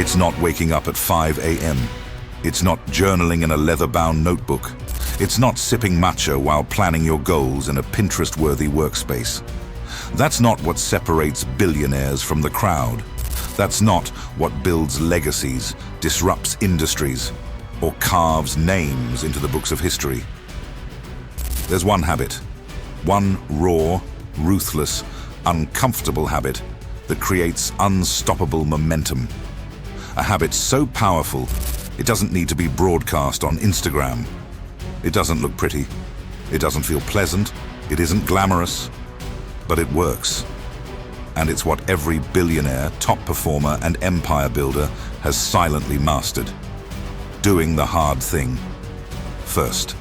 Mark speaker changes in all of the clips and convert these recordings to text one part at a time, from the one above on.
Speaker 1: It's not waking up at 5 a.m. It's not journaling in a leather-bound notebook. It's not sipping matcha while planning your goals in a Pinterest-worthy workspace. That's not what separates billionaires from the crowd. That's not what builds legacies, disrupts industries, or carves names into the books of history. There's one habit, one raw, ruthless, uncomfortable habit that creates unstoppable momentum. A habit so powerful, it doesn't need to be broadcast on Instagram. It doesn't look pretty. It doesn't feel pleasant. It isn't glamorous. But it works. And it's what every billionaire, top performer, and empire builder has silently mastered. Doing the hard thing first.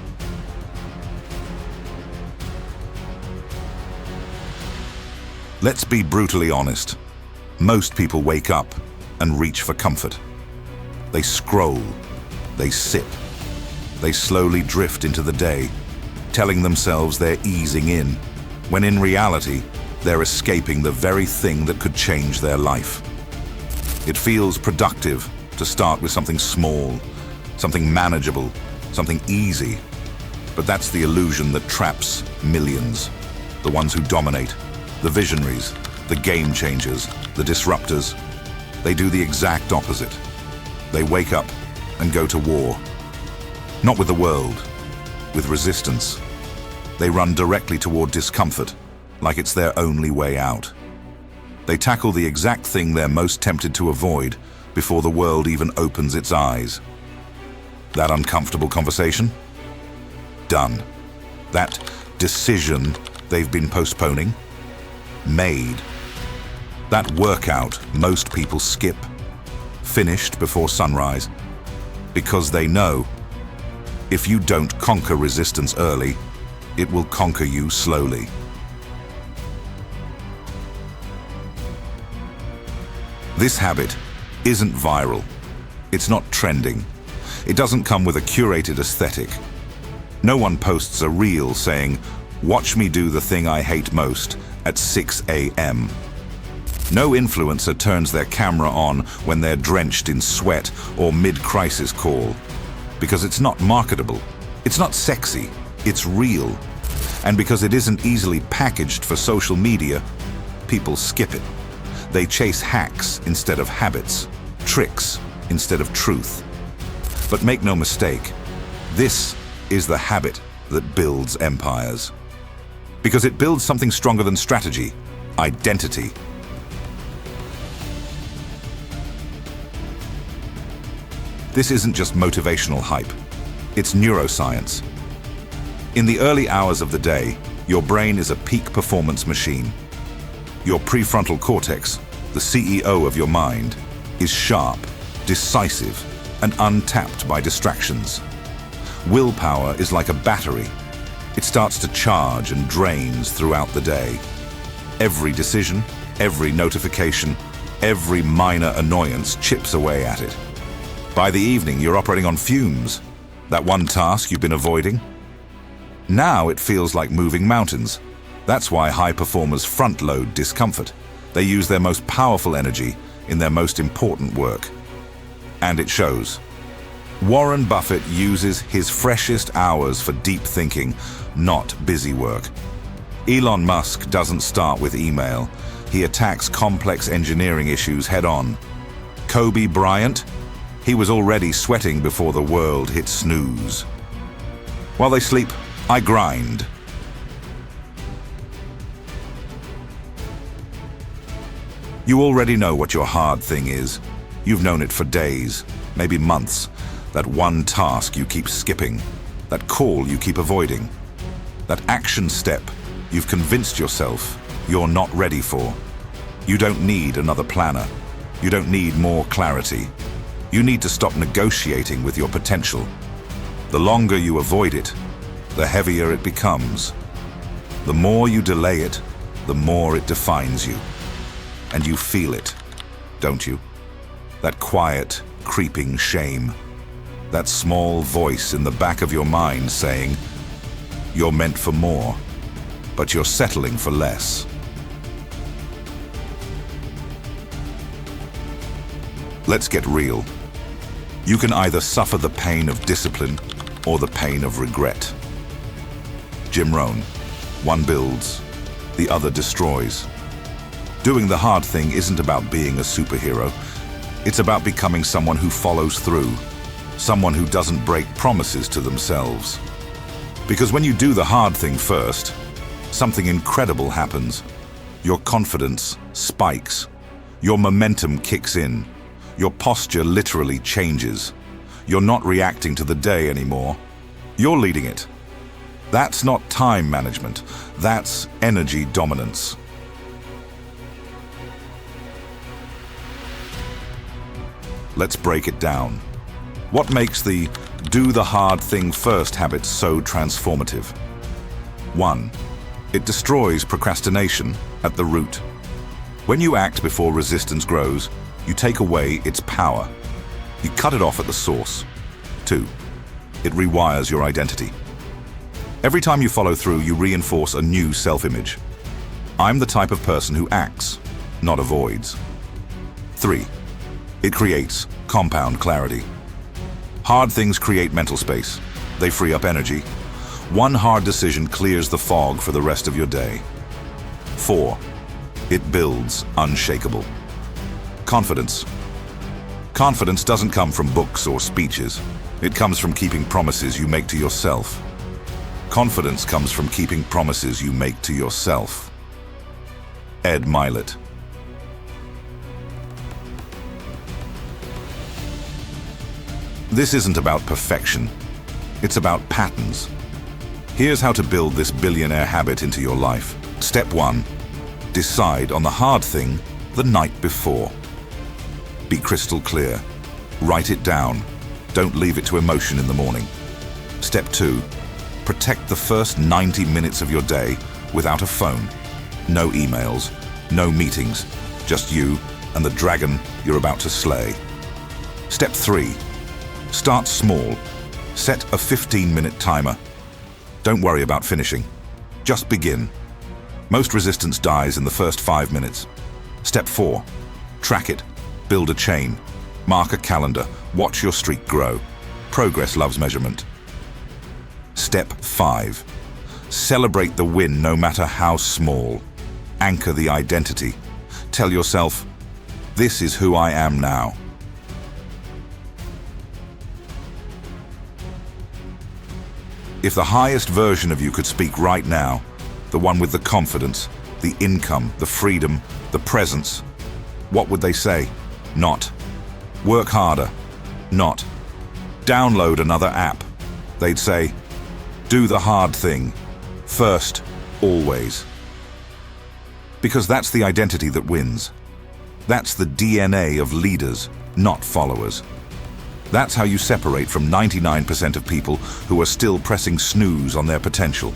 Speaker 1: Let's be brutally honest. Most people wake up and reach for comfort. They scroll, they sip, they slowly drift into the day, telling themselves they're easing in, when in reality, they're escaping the very thing that could change their life. It feels productive to start with something small, something manageable, something easy. But that's the illusion that traps millions, the ones who dominate, the visionaries, the game changers, the disruptors. They do the exact opposite. They wake up and go to war. Not with the world, with resistance. They run directly toward discomfort, like it's their only way out. They tackle the exact thing they're most tempted to avoid before the world even opens its eyes. That uncomfortable conversation? Done. That decision they've been postponing? Made. That workout most people skip? Finished before sunrise? Because they know, if you don't conquer resistance early, it will conquer you slowly. This habit isn't viral. It's not trending. It doesn't come with a curated aesthetic. No one posts a reel saying, "Watch me do the thing I hate most at 6 a.m." No influencer turns their camera on when they're drenched in sweat or mid-crisis call. Because it's not marketable. It's not sexy. It's real. And because it isn't easily packaged for social media, people skip it. They chase hacks instead of habits, tricks instead of truth. But make no mistake, this is the habit that builds empires. Because it builds something stronger than strategy, identity. This isn't just motivational hype, it's neuroscience. In the early hours of the day, your brain is a peak performance machine. Your prefrontal cortex, the CEO of your mind, is sharp, decisive, and untapped by distractions. Willpower is like a battery. It starts to charge and drains throughout the day. Every decision, every notification, every minor annoyance chips away at it. By the evening, you're operating on fumes. That one task you've been avoiding? Now it feels like moving mountains. That's why high performers front-load discomfort. They use their most powerful energy in their most important work. And it shows. Warren Buffett uses his freshest hours for deep thinking, not busy work. Elon Musk doesn't start with email. He attacks complex engineering issues head-on. Kobe Bryant? He was already sweating before the world hit snooze. While they sleep, I grind. You already know what your hard thing is. You've known it for days, maybe months. That one task you keep skipping, that call you keep avoiding, that action step you've convinced yourself you're not ready for. You don't need another planner. You don't need more clarity. You need to stop negotiating with your potential. The longer you avoid it, the heavier it becomes. The more you delay it, the more it defines you. And you feel it, don't you? That quiet, creeping shame. That small voice in the back of your mind saying, you're meant for more, but you're settling for less. Let's get real. You can either suffer the pain of discipline or the pain of regret. Jim Rohn, one builds, the other destroys. Doing the hard thing isn't about being a superhero. It's about becoming someone who follows through, someone who doesn't break promises to themselves. Because when you do the hard thing first, something incredible happens. Your confidence spikes. Your momentum kicks in. Your posture literally changes. You're not reacting to the day anymore. You're leading it. That's not time management. That's energy dominance. Let's break it down. What makes the do the hard thing first habit so transformative? 1. It destroys procrastination at the root. When you act before resistance grows, you take away its power. You cut it off at the source. 2. It rewires your identity. Every time you follow through, you reinforce a new self-image. I'm the type of person who acts, not avoids. 3. It creates compound clarity. Hard things create mental space. They free up energy. One hard decision clears the fog for the rest of your day. 4. It builds unshakable confidence. Confidence doesn't come from books or speeches. It comes from keeping promises you make to yourself. Confidence comes from keeping promises you make to yourself. Ed Milet. This isn't about perfection. It's about patterns. Here's how to build this billionaire habit into your life. Step 1. Decide on the hard thing the night before. Be crystal clear. Write it down. Don't leave it to emotion in the morning. Step 2. Protect the first 90 minutes of your day without a phone. No emails, no meetings, just you and the dragon you're about to slay. Step 3. Start small. Set a 15-minute timer. Don't worry about finishing. Just begin. Most resistance dies in the first 5 minutes. Step 4. Track it. Build a chain. Mark a calendar. Watch your streak grow. Progress loves measurement. Step 5. Celebrate the win no matter how small. Anchor the identity. Tell yourself, this is who I am now. If the highest version of you could speak right now, the one with the confidence, the income, the freedom, the presence, what would they say? Not. Work harder. Not. Download another app. They'd say, do the hard thing. First, always. Because that's the identity that wins. That's the DNA of leaders, not followers. That's how you separate from 99% of people who are still pressing snooze on their potential.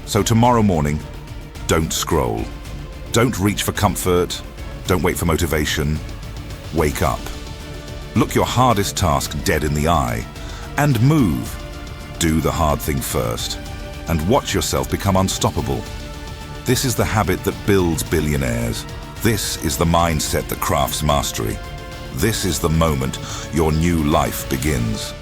Speaker 1: So tomorrow morning, don't scroll. Don't reach for comfort. Don't wait for motivation. Wake up. Look your hardest task dead in the eye and move. Do the hard thing first and watch yourself become unstoppable. This is the habit that builds billionaires. This is the mindset that crafts mastery. This is the moment your new life begins.